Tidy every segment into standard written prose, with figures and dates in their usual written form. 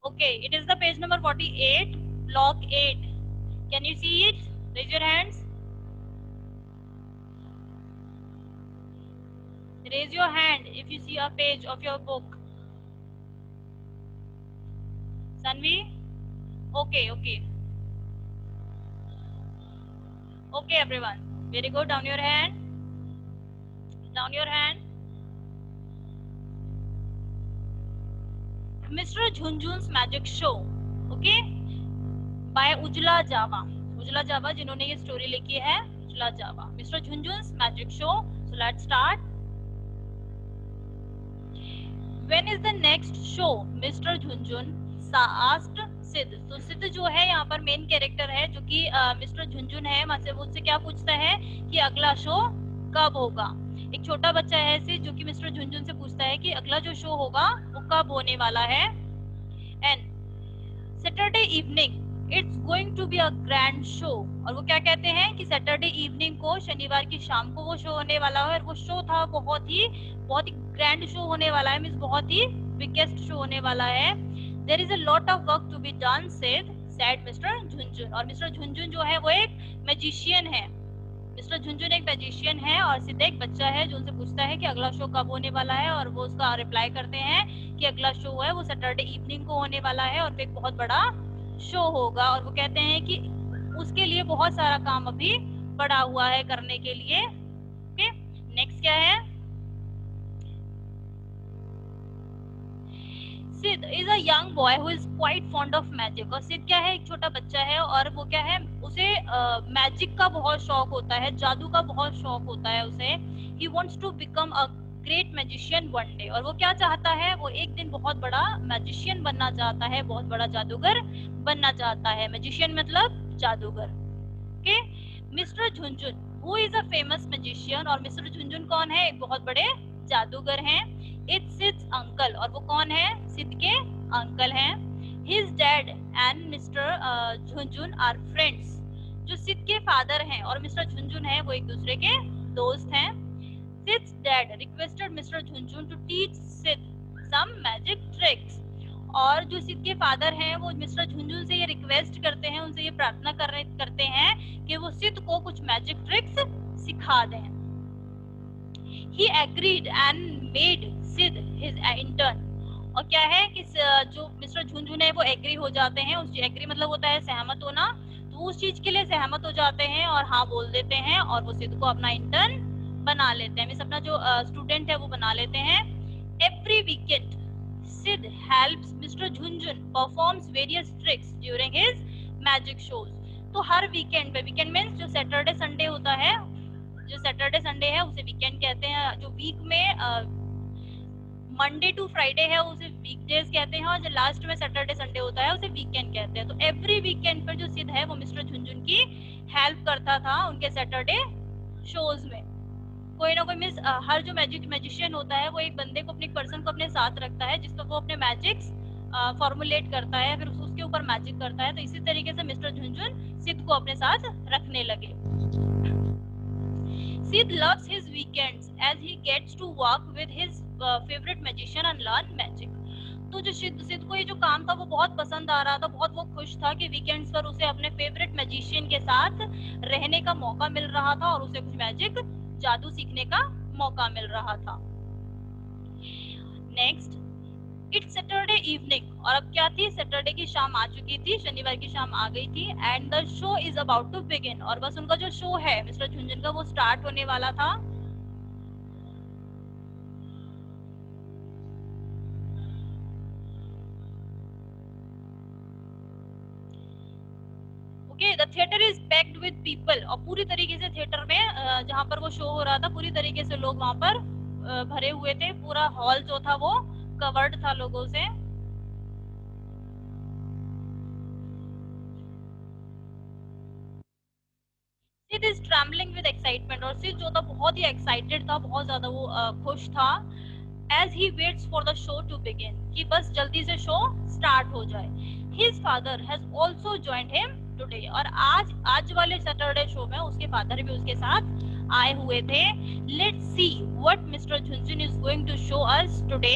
Okay, it is the page number 48, block 8. Can you see it? Raise your hands. Raise your hand if you see a page of your book. Sanvi? Okay, okay. Okay, everyone. Very good. Down your hand. Down your hand. Mr. Junjun's Magic Show. Okay? By Ujla Java. Ujla Java जिन्होंने ये story लिखी है, Ujla Java. Mr. Junjun's Magic Show. So let's start. When is the next show? Mr. Junjun asked सिद्ध. तो सिद्ध जो है यहाँ पर मेन कैरेक्टर है, जो कि मिस्टर झुनझुन है, वहां से वो उससे क्या पूछता है कि अगला शो कब होगा. एक छोटा बच्चा है सिद्ध, जो कि मिस्टर झुनझुन से पूछता है कि अगला जो शो होगा वो कब होने वाला है. And Saturday evening it's going to be a grand show. और वो क्या कहते हैं कि सैटरडे इवनिंग को, शनिवार की शाम को वो शो होने वाला है. और वो शो था बहुत ही ग्रैंड शो होने वाला है, मींस बहुत ही बिगेस्ट शो होने वाला है. There is a lot of work to be done said Mr Jhunjhun. और मिस्टर झुनझुन जो है वो एक मैजिशियन है. मिस्टर झुनझुन एक मैजिशियन है और सिद्ध एक बच्चा है जो उनसे पूछता है कि अगला शो कब होने वाला है. और वो उसका रिप्लाई करते हैं कि अगला शो है वो सैटरडे इवनिंग को होने वाला है और एक बहुत बड़ा शो होगा. और वो कहते हैं कि उसके लिए बहुत सारा काम अभी पड़ा हुआ है करने के लिए. ओके, नेक्स्ट क्या है? सिद्ध is a young boy who is quite fond of magic. और सिद्ध क्या है, एक छोटा बच्चा है और वो क्या है, उसे मैजिक का बहुत शौक होता है, जादू का बहुत शौक होता है उसे. He wants to become a great magician one day. और वो क्या चाहता है, वो एक दिन बहुत बड़ा मैजिशियन बनना चाहता है, बहुत बड़ा जादूगर बनना चाहता है. मैजिशियन मतलब जादूगर. Okay, mister Jhunjhun who is a famous magician. और मिस्टर झुनझुन कौन है, एक बहुत बड़े जादूगर हैं. It's Sid's uncle. और वो कौन है, सिद्ध के अंकल हैं. His dad and mister Jhunjhun are friends. जो सिद्ध के फादर हैं और मिस्टर झुनझुन है वो एक दूसरे के दोस्त हैं. Sid's dad requested mister Jhunjhun to teach Sid some magic tricks. और जो सिद्ध के फादर हैं वो मिस्टर झुनझुन से ये रिक्वेस्ट करते हैं, उनसे ये प्रार्थना करते हैं कि वो सिद्ध को कुछ मैजिक ट्रिक्स सिखा दें. He agreed and made Sid his intern. और क्या है कि जो मिस्टर झुनझुन है वो एग्री हो जाते हैं. उस एग्री मतलब होता है सहमत होना. तो उस चीज के लिए सहमत हो जाते हैं और हाँ बोल देते हैं और वो सिद्ध को अपना इंटर्न बना लेते हैं, मींस अपना जो स्टूडेंट है वो बना लेते हैं. Every weekend Sid helps Mr. Junjun performs various tricks during his magic shows. तो हर वीकेंड पे, वीकेंड मीन्स जो सैटरडे संडे होता है, जो सैटरडे संडे है उसे वीकेंड कहते हैं. जो वीक में मंडे टू फ्राइडे है उसे वीकडेज कहते हैं और जो लास्ट में सैटरडे संडे होता है उसे वीकेंड कहते हैं. तो एवरी वीकेंड पर जो सिद्ध है वो मिस्टर झुनझुन की हेल्प करता था उनके सैटरडे शोज में. कोई ना कोई मीन्स हर जो मैजिशियन होता है वो एक बंदे को, अपने पर्सन को अपने साथ रखता है जिसको वो अपने मैजिक्स फॉर्मुलेट करता है, फिर उसके ऊपर मैजिक करता है. तो इसी तरीके से मिस्टर झुनझुन सिद्ध को अपने साथ रखने लगे. Sid loves his weekends as he gets to work with his favorite magician and learn magic. तो जो सिद्ध को ये जो काम था वो बहुत पसंद आ रहा था, बहुत वो खुश था कि वीकेंड्स पर उसे अपने फेवरेट मैजिशियन के साथ रहने का मौका मिल रहा था और उसे कुछ मैजिक जादू सीखने का मौका मिल रहा था. Next, it's Saturday evening. और अब क्या थी, सैटरडे की शाम आ चुकी थी, शनिवार की शाम आ गई थी. And the show is about to begin. और बस उनका जो शो है मिस्टर झुनझुन का वो स्टार्ट होने वाला था. Okay, the theatre is packed with people. और पूरी तरीके से थिएटर में जहाँ पर वो शो हो रहा था पूरी तरीके से लोग वहां पर भरे हुए थे. पूरा हॉल जो था वो कवर्ड था लोगों से. Sid is trembling with excitement. और सिड जो था बहुत ही एक्साइटेड था, बहुत ज्यादा वो खुश था. As he waits for the show to begin, कि बस जल्दी से शो स्टार्ट हो जाए. His father has also joined him today. और आज वाले सैटरडे शो में उसके फादर भी उसके साथ आए हुए थे. Let's see what Mr Jhunjhun is going to show us today,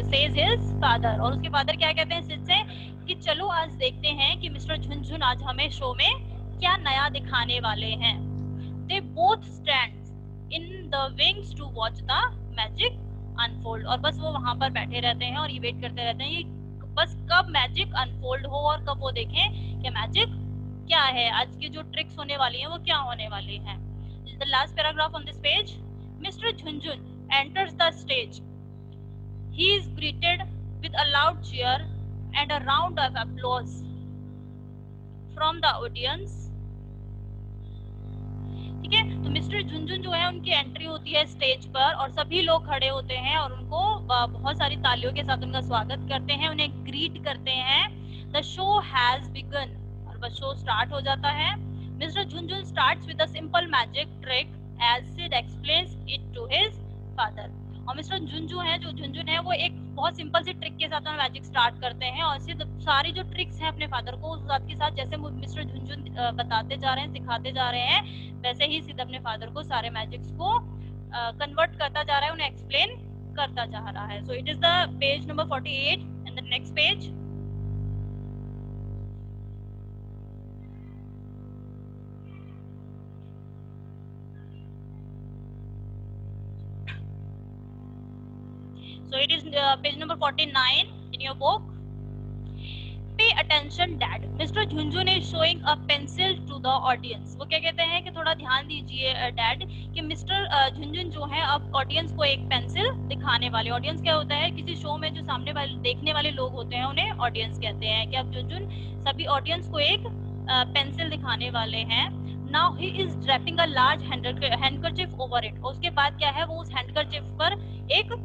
says his father. और उसके फादर क्या कहते हैं सिड से कि चलो आज देखते हैं कि मिस्टर झुनझुन आज हमें शो में क्या नया दिखाने वाले हैं. They both stand in the wings to watch the magic unfold. और बस वो वहां पर बैठे रहते हैं और ये वेट करते रहते हैं बस कब मैजिक अनफोल्ड हो और कब वो देखें कि मैजिक क्या है, आज की जो ट्रिक्स होने वाली हैं वो क्या होने वाली हैं. The last paragraph on this page. Mr Jhunjhun enters the stage. He is greeted with a loud cheer and a round of applause from the audience. ठीक है, तो मिस्टर झुनझुन जो है उनकी एंट्री होती है स्टेज पर और सभी लोग खड़े होते हैं और उनको बहुत सारी तालियों के साथ उनका स्वागत करते हैं, उन्हें ग्रीट करते हैं. The show has begun. और बस शो स्टार्ट हो जाता है. Mr Jhunjhun starts with a simple magic trick as Sid explains it to his father. और मिस्टर झुनझुन है वो एक बहुत सिंपल सी ट्रिक के साथ मैजिक स्टार्ट करते हैं और सिर्फ सारी जो ट्रिक्स हैं अपने फादर को उस बात के साथ जैसे मिस्टर झुनझुन बताते जा रहे हैं, सिखाते जा रहे हैं, वैसे ही सिद्ध अपने फादर को सारे मैजिक्स को कन्वर्ट करता जा रहा है, उन्हें एक्सप्लेन करता जा रहा है. So it is the page number 48 and the next page. So it is page number 49 in your book. Pay attention, Dad. Mr. Jhunjhun is showing a pencil to the audience. वो क्या कहते हैं कि थोड़ा ध्यान दीजिए डैड कि मिस्टर झुनझुन जो है अब ऑडियंस को एक पेंसिल दिखाने वाले. ऑडियंस क्या होता है, किसी शो में जो सामने वाले देखने वाले लोग होते हैं उन्हें ऑडियंस कहते हैं. कि अब झुनझुन सभी ऑडियंस को एक पेंसिल दिखाने वाले हैं. Now he is draping a large handkerchief over it. उसके बाद क्या है, वो उस हैंडकरचिफ पर एक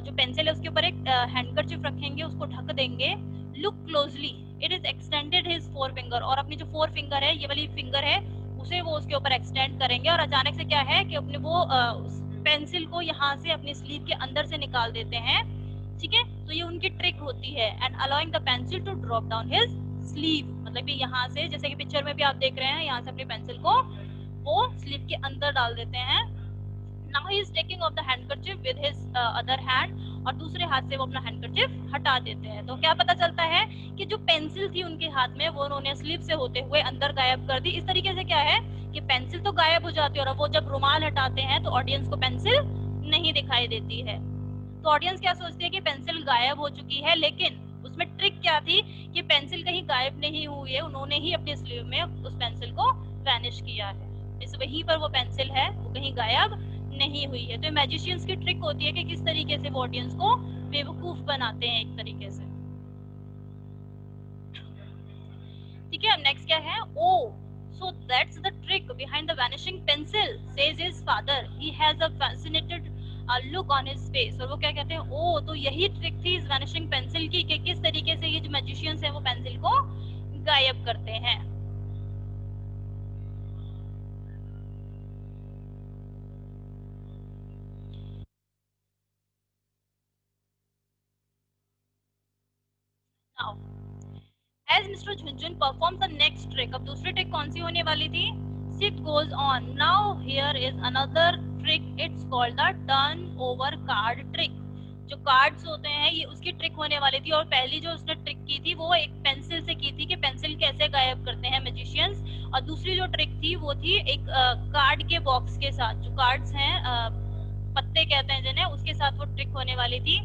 जो पेंसिल है उसके ऊपर एक हैंडकरचिफ रखेंगे, उसको ढक देंगे. Look closely, it is extended his four finger. और अपनी जो फोर फिंगर है, ये वाली फिंगर है, उसे वो उसके ऊपर एक्सटेंड करेंगे और अचानक से क्या है कि अपने वो पेंसिल को यहाँ से अपनी स्लीव के अंदर से निकाल देते हैं. ठीक है, तो ये उनकी ट्रिक होती है. And allowing the pencil to drop down his sleeve. मतलब ये यहाँ से, जैसे कि पिक्चर में भी आप देख रहे हैं, यहाँ से अपनी पेंसिल को वो स्लीव के अंदर डाल देते हैं. Now he is taking off the handkerchief with his other hand. और दूसरे हाथ से वो अपना हैंडकरचिफ हटा देते हैं. तो क्या पता चलता है कि जो पेंसिल थी उनके हाथ में वो उन्होंने स्लीव से होते हुए अंदर गायब कर दी. इस तरीके से क्या है कि पेंसिल तो गायब हो जाती है और वो जब रुमाल हटाते हैं तो ऑडियंस को पेंसिल नहीं दिखाई देती है. तो ऑडियंस क्या सोचती है कि पेंसिल गायब हो चुकी है, लेकिन उसमें ट्रिक क्या थी कि पेंसिल कहीं गायब नहीं हुई है, उन्होंने ही अपने स्लीव में उस पेंसिल को वैनिश किया है. इस वहीं पर वो पेंसिल है, वो कहीं गायब नहीं हुई है. तो मैजिशियंस की ट्रिक होती है कि किस तरीके से वो ऑडियंस को बेवकूफ बनाते हैं एक तरीके से. ठीक है, अब नेक्स्ट क्या है. Oh so that's the trick behind the vanishing pencil, says his father. He has a fascinated look on his face. और वो क्या कहते हैं, ओ तो यही ट्रिक थी इस वैनिशिंग पेंसिल की कि किस तरीके से ये जो मैजिशियंस हैं वो पेंसिल को गायब करते हैं. Now, as Mr. Jhunjhun performs the next trick. अब दूसरी ट्रिक कौन सी होने वाली थी. Sid goes on. Now here is another trick. It's called the turn over card trick. जो कार्ड्स होते हैं ये उसकी ट्रिक होने वाली थी. और पहली जो उसने ट्रिक की थी वो एक पेंसिल से की थी कि पेंसिल कैसे गायब करते हैं मैजिशियंस. और दूसरी जो ट्रिक थी वो थी एक कार्ड के बॉक्स के साथ, जो कार्ड्स हैं पत्ते कहते हैं जिन्हें, उसके साथ वो ट्रिक होने वाली थी.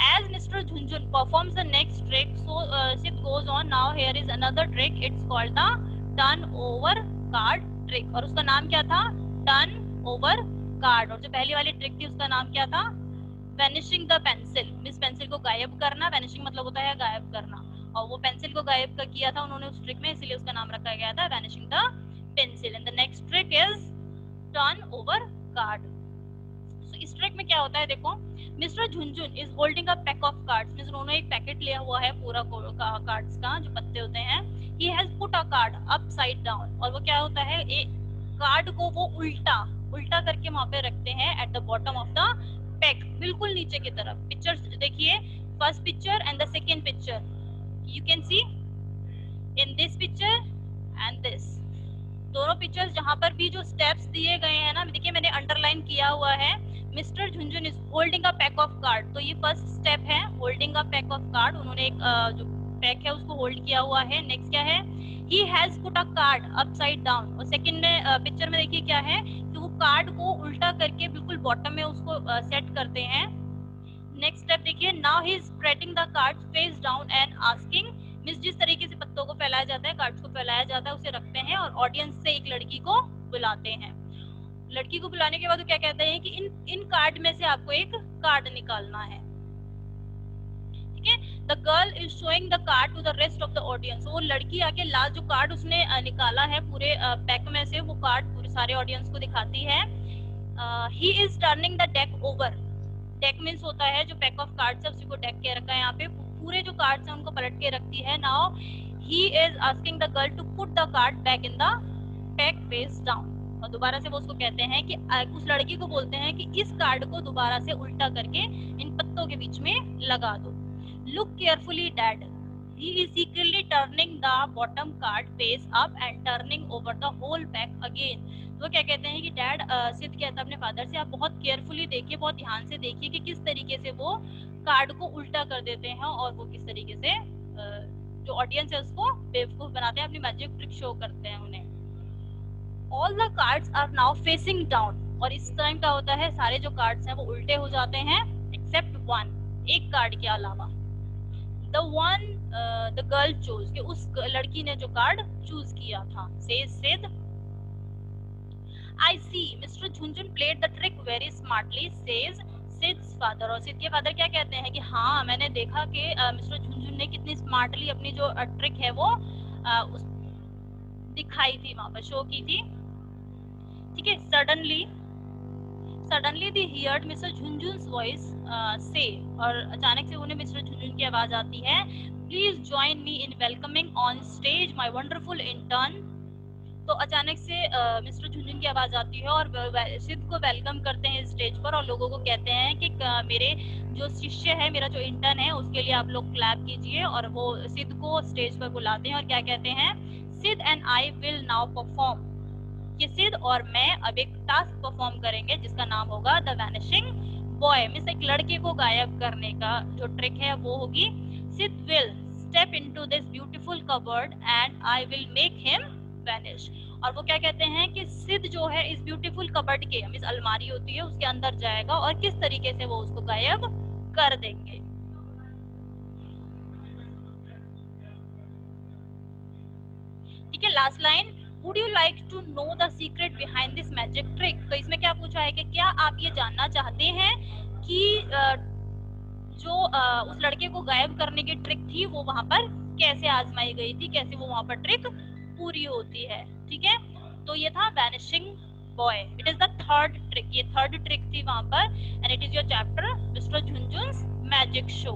As Mr. Jhunjhun performs the next trick, so Sid goes on. Now here is another trick. It's called the turn over card trick. और उसका नाम क्या था, turn over card. और जो पहली वाली ट्रिक थी उसका नाम क्या था, vanishing the pencil. इस पेंसिल को गायब करना. vanishing मतलब होता है गायब करना, और वो पेंसिल को गायब किया था उन्होंने उस ट्रिक में, इसलिए उसका नाम रखा गया था vanishing the pencil. And the next trick is turn over card. So इस ट्रिक में क्या होता है, देखो. Mister Jhunjhun is holding a pack of cards. Means उन्होंने एक पैकेट लिया हुआ है पूरा कार्ड्स का, जो पत्ते होते हैं. He has put a card upside down. और वो क्या होता है, एक कार्ड को वो उल्टा करके वहां पे रखते हैं at the bottom of the pack, बिल्कुल नीचे की तरफ. पिक्चर देखिए, first picture and the second picture. You can see in this picture and this, दोनों पिक्चर्स जहाँ पर भी जो स्टेप्स दिए गए हैं ना, देखिए मैंने अंडरलाइन किया हुआ है, Mr Jhunjhun is holding a pack of card, तो ये फर्स्ट स्टेप है, holding a pack of card, उन्होंने एक जो पैक है उसको होल्ड किया हुआ है। नेक्स्ट क्या है, he has put a card upside down, और सेकंड पिक्चर में देखिए क्या है कि वो कार्ड को उल्टा करके बिल्कुल बॉटम में उसको सेट करते हैं। नेक्स्ट स्टेप देखिए, now he is spreading the cards face down and asking, means जिस तरीके से पत्तों को फैलाया जाता है, कार्ड्स को फैलाया जाता है, उसे रखते हैं और ऑडियंस से एक लड़की को बुलाते हैं। लड़की को बुलाने के बाद वो क्या कहते हैं कि इन कार्ड में से आपको एक कार्ड निकालना है, ठीक है। The girl is showing the card to the rest of the audience, वो लड़की आके लास्ट जो कार्ड उसने निकाला है पूरे पैक में से, वो कार्ड पूरे सारे ऑडियंस को दिखाती है। He is turning the deck over, deck means होता है जो पैक ऑफ कार्ड्स है उसी को डेक के रखा है, यहाँ पे पूरे जो कार्ड्स हैं उनको पलट के रखती है। Now he is asking the girl to put the card back in the pack face down, और दोबारा से वो उसको कहते हैं कि उस लड़की को बोलते हैं कि इस कार्ड को दोबारा से उल्टा करके इन पत्तों के बीच में लगा दो। Look carefully dad, he is secretly turning the bottom card face up and turning over the whole pack again, तो क्या कहते हैं कि डैड सिद्ध कहता है अपने फादर से, आप बहुत केयरफुली देखिए, बहुत ध्यान से देखिए कि किस तरीके से वो कार्ड को उल्टा कर देते हैं और वो किस तरीके से जो ऑडियंस है उसको बेवकूफ बनाते हैं, अपनी मैजिक ट्रिक शो करते हैं उन्हें। All the cards are now facing down, और इस टाइम क्या होता है, सारे जो कार्ड्स हैं वो उल्टे हो जाते हैं एक्सेप्ट वन, एक कार्ड के अलावा। The one the girl choose, कि उस लड़की ने जो कार्ड चूज किया था। सेज सिद्ध, I see Mr. Jhunjhun played the trick very smartly, says Sid's father, और सिद्ध के फादर क्या कहते हैं कि हाँ मैंने देखा कि मिस्टर झुनझुन ने कितनी स्मार्टली अपनी जो ट्रिक है वो उस दिखाई थी, वहां पर शो की थी, ठीक है। Suddenly they heard Mr. झुनझुन's voice say, और अचानक से उन्हें मिस्टर झुनझुन की आवाज आती है, please join me in welcoming on stage my wonderful intern, तो अचानक से मिस्टर झुनझुन की आवाज आती है और सिद्ध को वेलकम करते हैं स्टेज पर, और लोगों को कहते हैं कि मेरे जो शिष्य है, मेरा जो इंटर्न है, उसके लिए आप लोग क्लैप कीजिए, और वो सिद्ध को स्टेज पर बुलाते हैं और क्या कहते हैं, सिद्ध and I will now perform, कि सिद्ध और मैं अब एक टास्क परफॉर्म करेंगे जिसका नाम होगा द वैनिशिंग बॉय, मींस एक लड़के को गायब करने का जो ट्रिक है वो होगी, सिद्ध will step into this beautiful cupboard and I will make him vanish, और वो क्या कहते हैं कि सिद्ध जो है इस ब्यूटीफुल कबर्ड के, मींस अलमारी होती है उसके अंदर जाएगा और किस तरीके से वो उसको गायब कर देंगे। ठीक है, last line, would you like to know the secret behind this magic trick, तो इसमें क्या पूछा है कि क्या आप ये जानना चाहते हैं कि जो उस लड़के को गायब करने की ट्रिक थी वो वहां पर कैसे आजमाई गई थी, कैसे वो वहां पर ट्रिक पूरी होती है, ठीक है। तो ये था vanishing boy, it is the third trick, ये थर्ड ट्रिक थी वहां पर, and it is your chapter mister Jhunjhun's magic show.